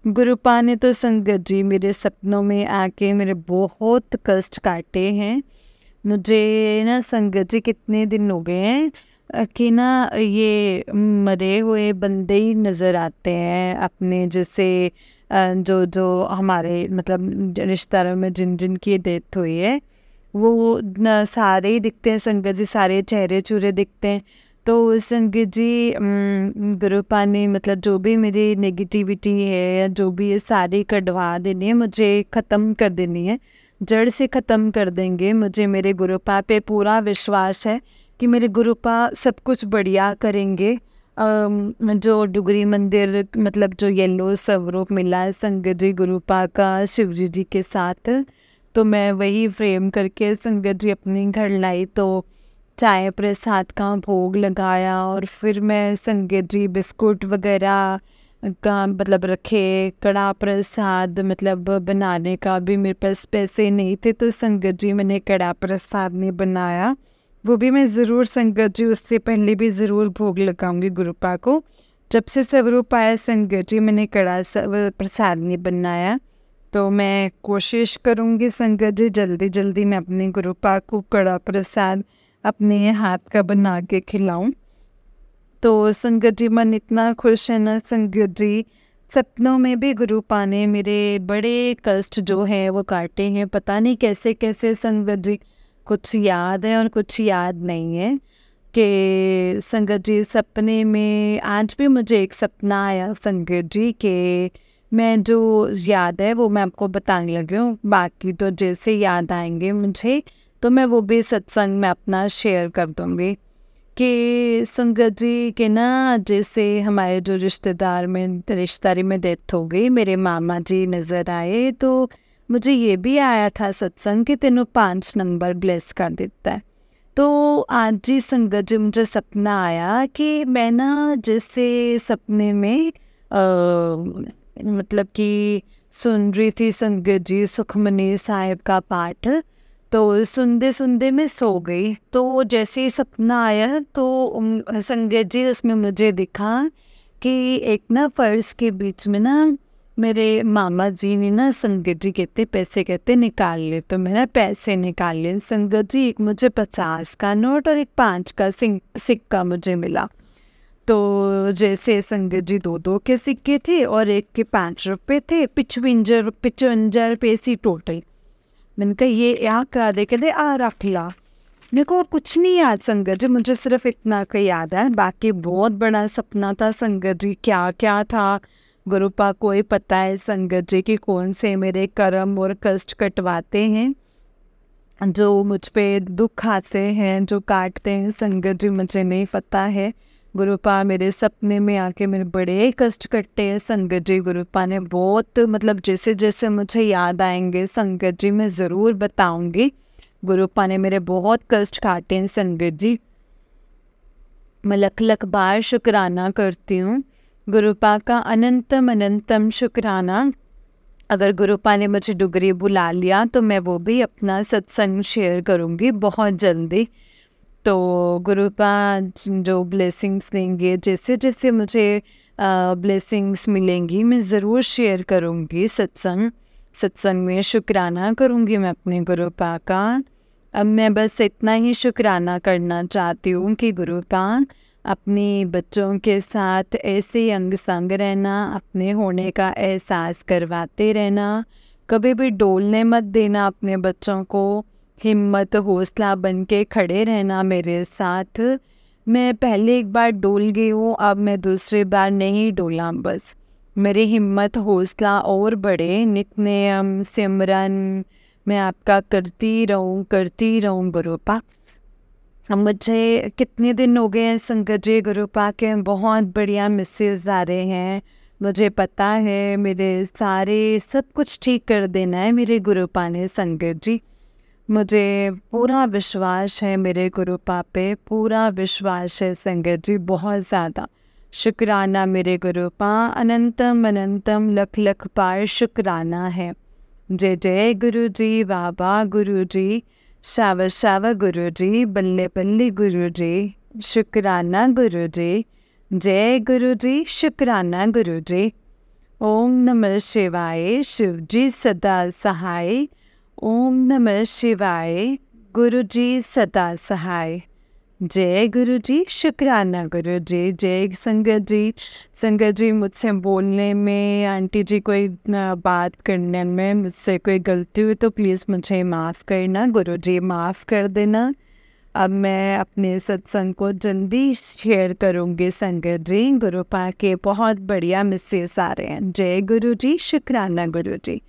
गुरुपा ने तो संगत जी मेरे सपनों में आके मेरे बहुत कष्ट काटे हैं। मुझे ना संगत जी कितने दिन हो गए हैं कि ना ये मरे हुए बंदे ही नज़र आते हैं अपने, जैसे जो जो हमारे मतलब रिश्तेदारों में जिन जिन की डेथ हुई है वो न सारे ही दिखते हैं संगत जी, सारे चेहरे चूरे दिखते हैं। तो संगत जी गुरुपा ने मतलब जो भी मेरी नेगेटिविटी है या जो भी ये सारी कढ़वा देनी है, मुझे ख़त्म कर देनी है, जड़ से ख़त्म कर देंगे। मुझे मेरे गुरुपा पे पूरा विश्वास है कि मेरे गुरुपा सब कुछ बढ़िया करेंगे। जो डुगरी मंदिर मतलब जो येलो स्वरूप मिला है संगत जी गुरुपा का शिवजी जी के साथ, तो मैं वही फ्रेम करके संगत जी अपने घर लाई। तो चाय प्रसाद का भोग लगाया और फिर मैं संगत जी बिस्कुट वगैरह का मतलब रखे, कड़ा प्रसाद मतलब बनाने का भी मेरे पास पैसे नहीं थे, तो संगत जी मैंने कड़ा प्रसाद नहीं बनाया, वो भी मैं ज़रूर संगत जी उससे पहले भी ज़रूर भोग लगाऊंगी गुरुपा को। जब से स्वरूप आया संगत जी मैंने कड़ा प्रसाद नहीं बनाया, तो मैं कोशिश करूंगी संगत जी जल्दी जल्दी मैं अपने गुरुपा को कड़ा प्रसाद अपने हाथ का बना के खिलाऊं। तो संगत जी मन इतना खुश है ना संगत जी, सपनों में भी गुरुपा ने मेरे बड़े कष्ट जो हैं वो काटे हैं। पता नहीं कैसे कैसे संगत जी, कुछ याद है और कुछ याद नहीं है कि संगत जी सपने में आज भी मुझे एक सपना आया संगत जी के मैं जो याद है वो मैं आपको बताने लगी हूँ। बाकी तो जैसे याद आएंगे मुझे तो मैं वो भी सत्संग में अपना शेयर कर दूँगी। कि संगत जी के ना जैसे हमारे जो रिश्तेदारी में डेथ हो गई, मेरे मामा जी नज़र आए, तो मुझे ये भी आया था सत्संग कि तेनों 5 नंबर ब्लेस कर देता है। तो आज जी संगत जी मुझे सपना आया कि मैं ना जैसे सपने में मतलब कि सुन रही थी संगत जी सुखमनी साहिब का पाठ, तो सुनते सुनते मैं सो गई। तो जैसे ही सपना आया तो संगत जी उसमें मुझे दिखा कि एक ना फर्श के बीच में ना मेरे मामा जी ने ना संगत जी कहते पैसे कहते निकाल ले, तो मैंने पैसे निकाल लिए संगत जी। एक मुझे 50 का नोट और एक 5 का सिक्का मुझे मिला। तो जैसे संगत जी 2-2 के सिक्के थे और एक के 5 रुपये थे, 55 रुपये सी टोटल। मैंने कहा ये यहाँ करा दे, कहते आ रख ला। मेरे को और कुछ नहीं याद संगत जी, मुझे सिर्फ इतना का याद है, बाकी बहुत बड़ा सपना था संगत जी। क्या क्या था गुरुपा को ही पता है संगत जी कि कौन से मेरे कर्म और कष्ट कटवाते हैं, जो मुझ पे दुख आते हैं, जो काटते हैं संगत जी मुझे नहीं पता है। गुरुपा मेरे सपने में आके मेरे बड़े कष्ट कट्टे हैं संगत जी। गुरुपा ने बहुत मतलब जैसे जैसे मुझे याद आएंगे संगत जी मैं ज़रूर बताऊंगी। गुरुपा ने मेरे बहुत कष्ट काटे हैं संगत जी। मैं लख लख बार शुक्राना करती हूँ गुरुपा का, अनंतम अनंतम शुक्राना। अगर गुरुपा ने मुझे डुगरी बुला लिया तो मैं वो भी अपना सत्संग शेयर करूँगी बहुत जल्दी। तो गुरुपा जो ब्लेसिंग्स देंगे, जैसे जैसे मुझे ब्लेसिंग्स मिलेंगी मैं ज़रूर शेयर करूँगी सत्संग में शुक्राना करूँगी मैं अपने गुरुपा का। अब मैं बस इतना ही शुक्राना करना चाहती हूँ कि गुरुपान अपने बच्चों के साथ ऐसे अंग संग रहना, अपने होने का एहसास करवाते रहना, कभी भी डोलने मत देना अपने बच्चों को, हिम्मत हौसला बन के खड़े रहना मेरे साथ। मैं पहले एक बार डोल गई हूँ, अब मैं दूसरी बार नहीं डोला, बस मेरी हिम्मत हौसला और बढ़े, नित्य नेम सिमरन मैं आपका करती रहूँ गुरुपा। अब मुझे कितने दिन हो गए हैं संगत जी गुरुपा के बहुत बढ़िया मैसेज आ रहे हैं, मुझे पता है मेरे सारे सब कुछ ठीक कर देना है मेरे गुरुपा ने संगत जी। मुझे पूरा विश्वास है मेरे गुरुपा पे, पूरा विश्वास है संगत जी, बहुत ज़्यादा शुक्राना मेरे गुरुपा, अनंतम अनंतम लख लख पार शुक्राना है। जय जय गुरु जी, वाह वाह गुरु जी, शावा शावा गुरु जी, बल्ले बल्ले गुरु जी, शुक्राना गुरु जी, जय गुरु जी, शुक्राना गुरु जी। ओम नमः शिवाय, शिव जी सदा सहाय। ओम नमः शिवाय, गुरु जी सदा सहाय। जय गुरु जी, शुक्राना गुरु जी। जय संगत जी। संगत जी मुझसे बोलने में, आंटी जी कोई बात करने में मुझसे कोई गलती हुई तो प्लीज़ मुझे माफ़ करना, गुरु जी माफ़ कर देना। अब मैं अपने सत्संग को जल्दी शेयर करूँगी संगत जी। गुरुपा के बहुत बढ़िया मैसेज आ रहे हैं। जय गुरु जी, शुक्राना गुरु जी।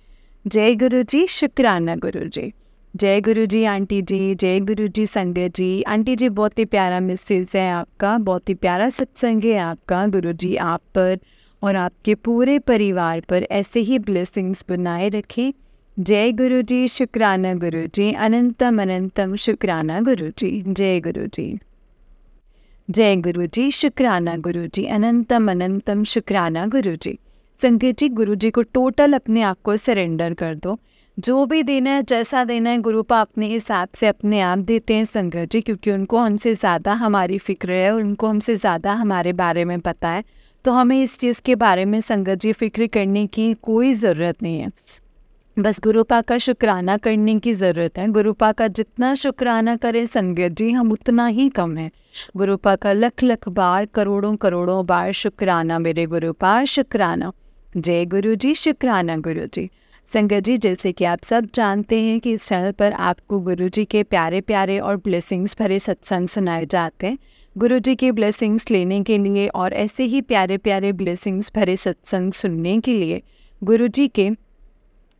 जय गुरु जी, शुक्राना गुरु जी। जय गुरु जी आंटी जी, जय गुरु जी संगत जी। आंटी जी बहुत ही प्यारा मैसेज है आपका, बहुत ही प्यारा सत्संग है आपका। गुरु जी आप पर और आपके पूरे परिवार पर ऐसे ही ब्लेसिंग्स बनाए रखें। जय गुरु जी, शुक्राना गुरु जी, अनंतम अनंतम शुक्राना गुरु जी। जय गुरु जी। जय गुरु जी, शुक्राना गुरु जी, अनंतम अनंतम शुक्राना गुरु जी। संगत जी गुरु जी को टोटल अपने आप को सरेंडर कर दो, जो भी देना है जैसा देना है गुरुपा अपने हिसाब से अपने आप देते हैं संगत जी, क्योंकि उनको हमसे ज़्यादा हमारी फिक्र है और उनको हमसे ज़्यादा हमारे बारे में पता है, तो हमें इस चीज़ के बारे में संगत जी फिक्र करने की कोई ज़रूरत नहीं है। बस गुरुपा का शुक्राना करने की ज़रूरत है। गुरुपा का जितना शुक्राना करें संगत जी हम उतना ही कम है। गुरुपा का लख लख बार, करोड़ों करोड़ों बार शुक्राना मेरे गुरुपा, शुक्राना। जय गुरु जी, शुक्राना गुरु जी। संगत जी जैसे कि आप सब जानते हैं कि इस चैनल पर आपको गुरु जी के प्यारे प्यारे और ब्लेसिंग्स भरे सत्संग सुनाए जाते हैं। गुरु जी के ब्लेसिंग्स लेने के लिए और ऐसे ही प्यारे प्यारे ब्लेसिंग्स भरे सत्संग सुनने के लिए गुरु जी के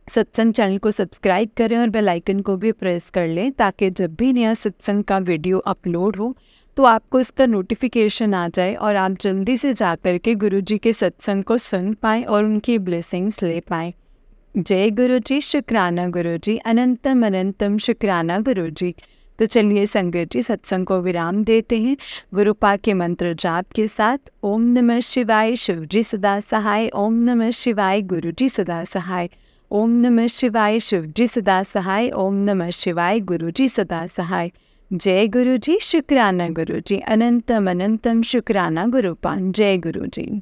सत्संग चैनल को सब्सक्राइब करें और बेल आइकन को भी प्रेस कर लें, ताकि जब भी नया सत्संग का वीडियो अपलोड हो तो आपको इसका नोटिफिकेशन आ जाए और आप जल्दी से जा कर के गुरु जी के सत्संग को सुन पाएँ और उनकी ब्लेसिंग्स ले पाएँ। जय गुरु जी, शुक्राना गुरु जी, अनंतम अनंतम शुक्राना गुरु जी। तो चलिए संगत जी सत्संग को विराम देते हैं गुरुपा के मंत्र जाप के साथ। ओम नमः शिवाय, शिव जी सदा सहाय। ओम नमः शिवाय, गुरु जी सदा सहाय। ओम नमः शिवाय, शिव जी सदा सहाय। ओम नमः शिवाय, गुरु जी सदा सहाय। जय गुरु जी, शुक्राना गुरु जी, अनंतम अनंतम शुक्राना गुरुपा। जय गुरु जी।